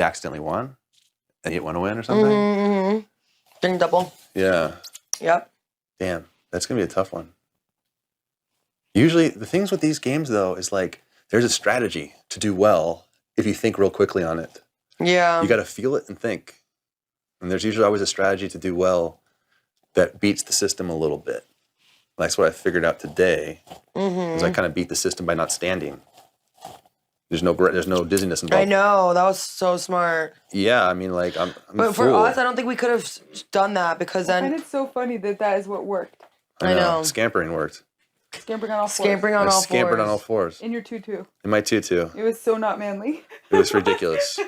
accidentally won, and he didn't want to win or something. Mm-hmm. Ding double. Yeah. Yep. Damn, that's gonna be a tough one. Usually, the things with these games though is like there's a strategy to do well if you think real quickly on it. Yeah. You got to feel it and think. And there's usually always a strategy to do well that beats the system a little bit. That's what I figured out today. Is I kind of beat the system by not standing. There's no dizziness involved. I know, that was so smart. Yeah, I mean, like I'm But for us, I don't think we could have done that because then. And it's so funny that is what worked. I know. Scampering worked. Scampering on all fours. Scampering on all fours. Scampered on all fours. In your tutu. In my tutu. It was so not manly. It was ridiculous.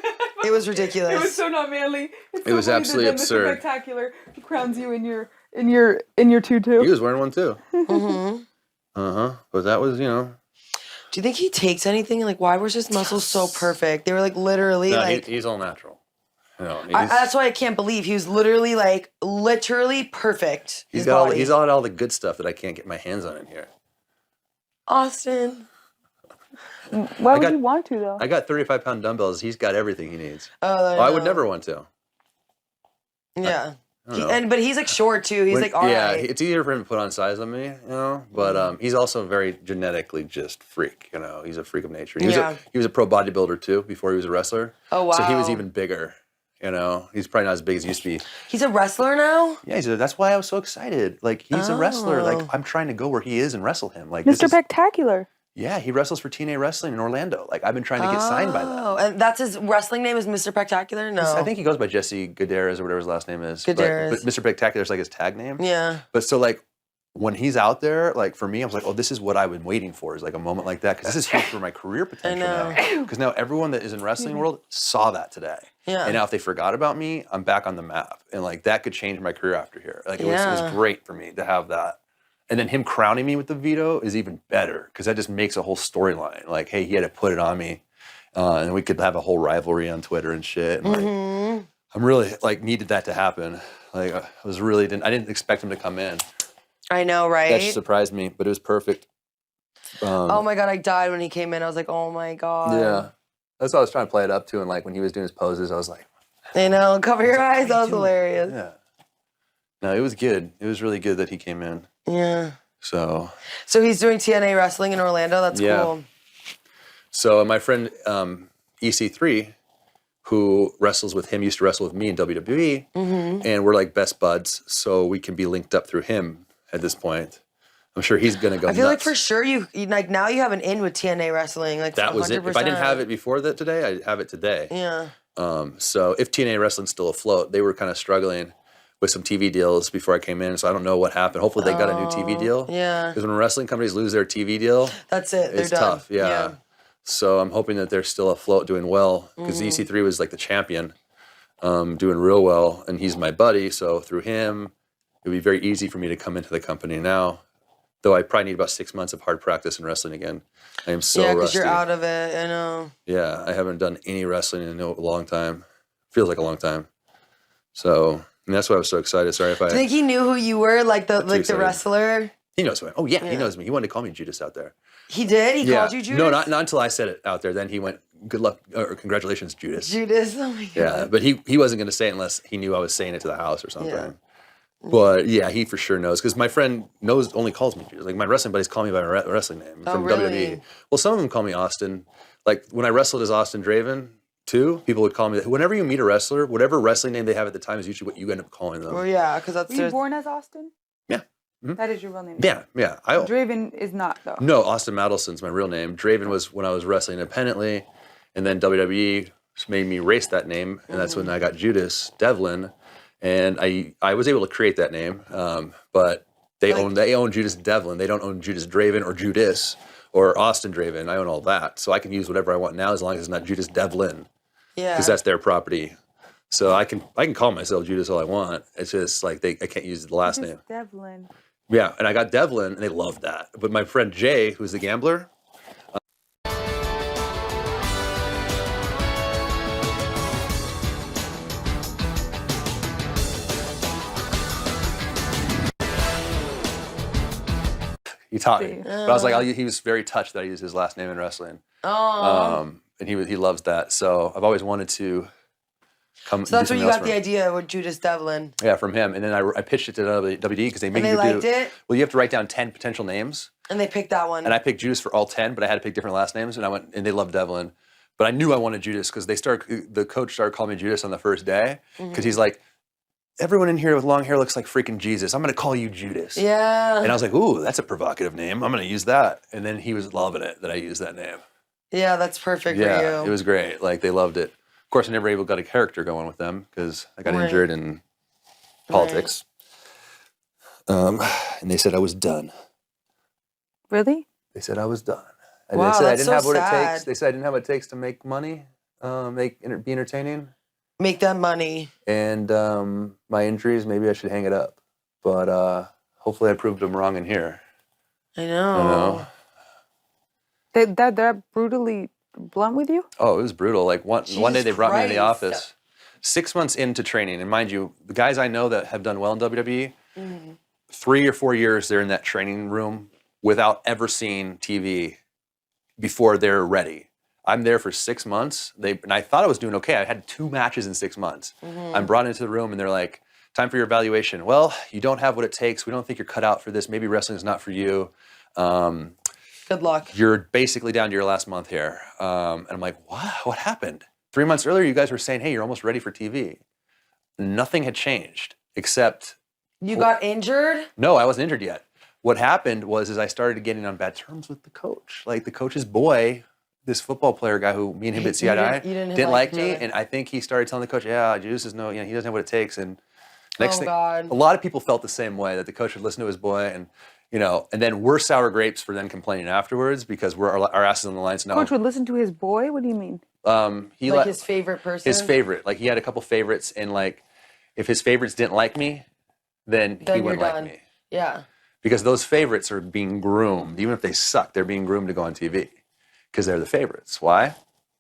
It was ridiculous. It was so not manly. It was absolutely absurd. Mr. Spectacular crowns you in your tutu. He was wearing one too. Mm-hmm. But that was, you know. Do you think he takes anything? Like, why was his muscles so perfect? They were like literally No, like. he's all natural. You know, that's why I can't believe he was literally perfect. He's got all the good stuff that I can't get my hands on in here. Austin. Why would you want to though? I got 35-pound dumbbells. He's got everything he needs. Oh, I would never want to. Yeah. But he's like short too. He's like all right. It's easier for him to put on size than me, you know. But he's also very genetically just freak, you know. He's a freak of nature. He was a pro bodybuilder too before he was a wrestler. Oh wow. So he was even bigger, you know. He's probably not as big as he used to be. He's a wrestler now? Yeah, that's why I was so excited. Like he's a wrestler. Like I'm trying to go where he is and wrestle him. Like Mr. Spectacular. Yeah, he wrestles for TNA Wrestling in Orlando. Like I've been trying to get signed by them. Oh, and that's his wrestling name is Mr. Spectacular? No. I think he goes by Jesse Gutierrez or whatever his last name is. Gutierrez. But Mr. Spectacular is like his tag name. Yeah. But so like when he's out there, like for me, I was like, oh, this is what I've been waiting for, is like a moment like that, because this is huge for my career potential now. Because now everyone that is in wrestling world saw that today. Yeah. And now if they forgot about me, I'm back on the map, and like that could change my career after here. Like it was great for me to have that. And then him crowning me with the veto is even better, because that just makes a whole storyline. Like, hey, he had to put it on me, and we could have a whole rivalry on Twitter and shit. And like, I'm really like needed that to happen. Like I didn't expect him to come in. I know, right? That just surprised me, but it was perfect. Oh my God, I died when he came in. I was like, oh my God. Yeah. That's what I was trying to play it up to, and like when he was doing his poses, I was like, you know, cover your eyes. That was hilarious. Yeah. No, it was good. It was really good that he came in. Yeah. So he's doing TNA wrestling in Orlando. That's cool. So my friend EC3, who wrestles with him, used to wrestle with me in WWE, and we're like best buds, so we can be linked up through him at this point. I'm sure he's gonna go. I feel like for sure you like now you have an in with TNA wrestling. Like that was 100%. It. If I didn't have it before that today, I'd have it today. Yeah. So if TNA wrestling's still afloat, they were kind of struggling with some TV deals before I came in, so I don't know what happened. Hopefully they got a new TV deal. Yeah. Because when wrestling companies lose their TV deal, that's it. They're it's done. tough. Yeah. So I'm hoping that they're still afloat, doing well, because EC3 was like the champion, doing real well, and he's my buddy. So through him, it would be very easy for me to come into the company now. Though I probably need about 6 months of hard practice in wrestling again. I am so rusty. Yeah, because you're out of it. I know. Yeah, I haven't done any wrestling in a long time. Feels like a long time. So and that's why I was so excited. Sorry if I. Do you think he knew who you were, like the wrestler? He knows who I am. Oh yeah, he knows me. He wanted to call me Judas out there. He did? He called you Judas? No, not until I said it out there. Then he went, "Good luck," or "Congratulations, Judas." Judas. Oh my God. Yeah, but he wasn't going to say it unless he knew I was saying it to the house or something. Yeah. But yeah, he for sure knows, because my friend only calls me Judas. Like my wrestling buddies call me by my wrestling name from WWE. Well, some of them call me Austin. Like when I wrestled as Austin Draven too, people would call me. Whenever you meet a wrestler, whatever wrestling name they have at the time is usually what you end up calling them. Well, yeah, because that's. Were you born as Austin? Yeah. Mm-hmm. That is your real name. Yeah. Draven is not though. No, Austin Madelson's my real name. Draven was when I was wrestling independently, and then WWE made me erase that name, and that's when I got Judas Devlin. And I was able to create that name, but they own Judas Devlin. They don't own Judas Draven or Judas or Austin Draven. I own all that, so I can use whatever I want now as long as it's not Judas Devlin. Yeah, because that's their property. So I can call myself Judas all I want. It's just like I can't use the last name. Devlin. Yeah, and I got Devlin, and they loved that. But my friend Jay, who's the gambler. He taught me, but I was like, he was very touched that I used his last name in wrestling. Oh, and he loves that. So I've always wanted to come. So that's do where something you else got for the him. idea with Judas Devlin. Yeah, from him, and then I pitched it to WD because they make And they you liked do. it? Well, you have to write down 10 potential names, And they picked that one. and I picked Judas for all 10, but I had to pick different last names, and I went, and they loved Devlin, but I knew I wanted Judas because the coach started calling me Judas on the first day because he's like, everyone in here with long hair looks like freaking Jesus. I'm gonna call you Judas. Yeah. And I was like, ooh, that's a provocative name. I'm gonna use that. And then he was loving it that I used that name. Yeah, that's perfect for Yeah, you. it was great. Like they loved it. Of course, I never able got a character going with them because I got Right. injured in politics. And they said I was done. Really? They said I was done. And Wow, they said I that's didn't so have what it sad. takes. They said I didn't have what it takes to make money, be entertaining. Make that money. And my injuries, maybe I should hang it up. But hopefully I proved them wrong in here. I You know. know? They're brutally blunt with you? Oh, it was brutal. Like one day they brought me in the Christ. office, 6 months into training, and mind you, the guys I know that have done well in WWE, 3 or 4 years they're in that training room without ever seeing TV before they're ready. I'm there for 6 months. And I thought I was doing okay. I had 2 matches in 6 months. I'm brought into the room and they're like, "Time for your evaluation." "Well, you don't have what it takes. We don't think you're cut out for this. Maybe wrestling's not for you. Good luck. You're basically down to your last month here." And I'm like, what happened? 3 months earlier, you guys were saying, "Hey, you're almost ready for TV." Nothing had changed except, You got injured? no, I wasn't injured yet. What happened was I started getting on bad terms with the coach. Like the coach's boy, this football player guy who me and him hit You CI didn't like like me. each other. And I think he started telling the coach, "Yeah, Juice is he doesn't have what it takes." And next Oh, thing, God. a lot of people felt the same way, that the coach would listen to his boy, and and then we're sour grapes for then complaining afterwards because we're our asses on the line. So now Coach would listen to his boy? What do you mean? he Like let his favorite person? his favorite. Like he had a couple favorites, and like if his favorites didn't like me, then he Then wouldn't you're like done. me. Yeah. Because those favorites are being groomed. Even if they suck, they're being groomed to go on TV because they're the favorites. Why?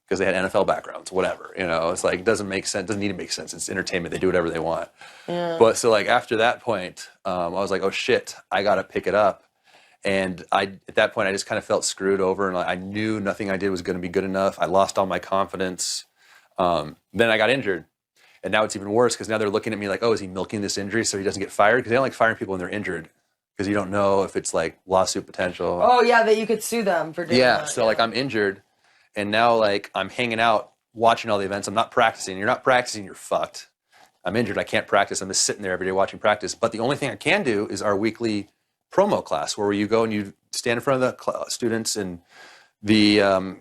Because they had NFL backgrounds, whatever. It's like, it doesn't make sense. Doesn't need to make sense. It's entertainment. They do whatever they want. Yeah. But so like after that point, I was like, oh shit, I got to pick it up. And at that point, I just kind of felt screwed over, and I knew nothing I did was going to be good enough. I lost all my confidence. Then I got injured. And now it's even worse because now they're looking at me like, oh, is he milking this injury so he doesn't get fired? Because they don't like firing people when they're injured because you don't know if it's like lawsuit potential. Oh, yeah, that you could sue them for doing that. So like I'm injured, and now like I'm hanging out watching all the events. I'm not practicing. You're not practicing, you're fucked. I'm injured. I can't practice. I'm just sitting there every day watching practice. But the only thing I can do is our weekly promo class where you go and you stand in front of the students and the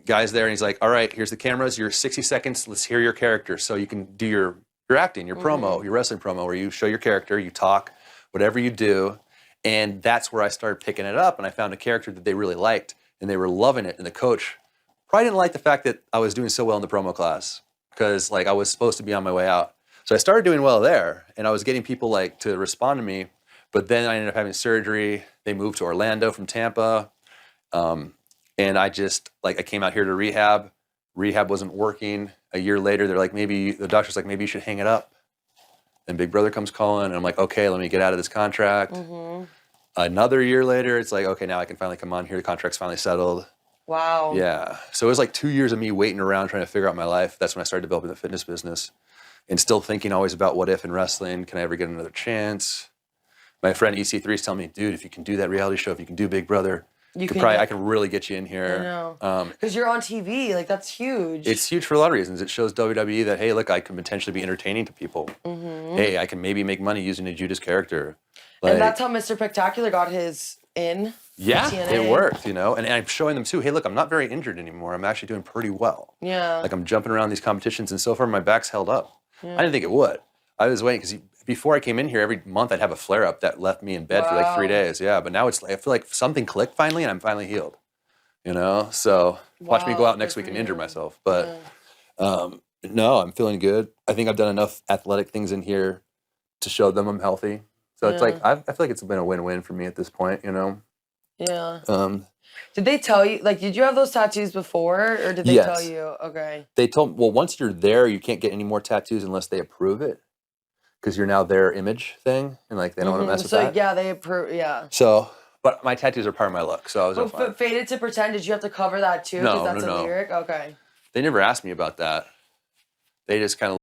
guy's there, and he's like, all right, here's the cameras. You're 60 seconds. Let's hear your character. So you can do your acting, your promo, your wrestling promo, where you show your character, you talk, whatever you do. And that's where I started picking it up, and I found a character that they really liked, and they were loving it. And the coach probably didn't like the fact that I was doing so well in the promo class because like I was supposed to be on my way out. So I started doing well there, and I was getting people like to respond to me. But then I ended up having surgery. They moved to Orlando from Tampa. And I came out here to rehab. Rehab wasn't working. A year later, the doctor's like, maybe you should hang it up. And Big Brother comes calling, and I'm like, okay, let me get out of this contract. Another year later, it's like, okay, now I can finally come on here. The contract's finally settled. Wow. Yeah. So it was like 2 years of me waiting around trying to figure out my life. That's when I started developing the fitness business and still thinking always about what if in wrestling. Can I ever get another chance? My friend EC3 is telling me, dude, if you can do that reality show, if you can do Big Brother, I can really get you in here. I know. Because you're on TV. Like, that's huge. It's huge for a lot of reasons. It shows WWE that, hey, look, I can potentially be entertaining to people. Hey, I can maybe make money using a Judas character. Like, and that's how Mr. Spectacular got his in. yeah, TNA. it worked, And I'm showing them, too, hey, look, I'm not very injured anymore. I'm actually doing pretty well. Yeah. Like, I'm jumping around these competitions, and so far my back's held up. I didn't think it would. I was waiting because before I came in here, every month I'd have a flare-up that left me in bed for like 3 days. Yeah, but now I feel like something clicked finally, and I'm finally healed. So watch me go out next week and injure myself. But no, I'm feeling good. I think I've done enough athletic things in here to show them I'm healthy. So it's like I feel like it's been a win-win for me at this point. Yeah. Um, Did they tell you, like, did you have those tattoos before, or did they Yes. tell you? Okay. They told well, once you're there, you can't get any more tattoos unless they approve it, because you're now their image thing, and like they don't want to mess with So, that. yeah, they approve, yeah. So, but my tattoos are part of my look, so I was all fine. But Faded to Pretend, did you have to cover that too? No, Because that's no. a lyric? Okay. They never asked me about that. They just kind of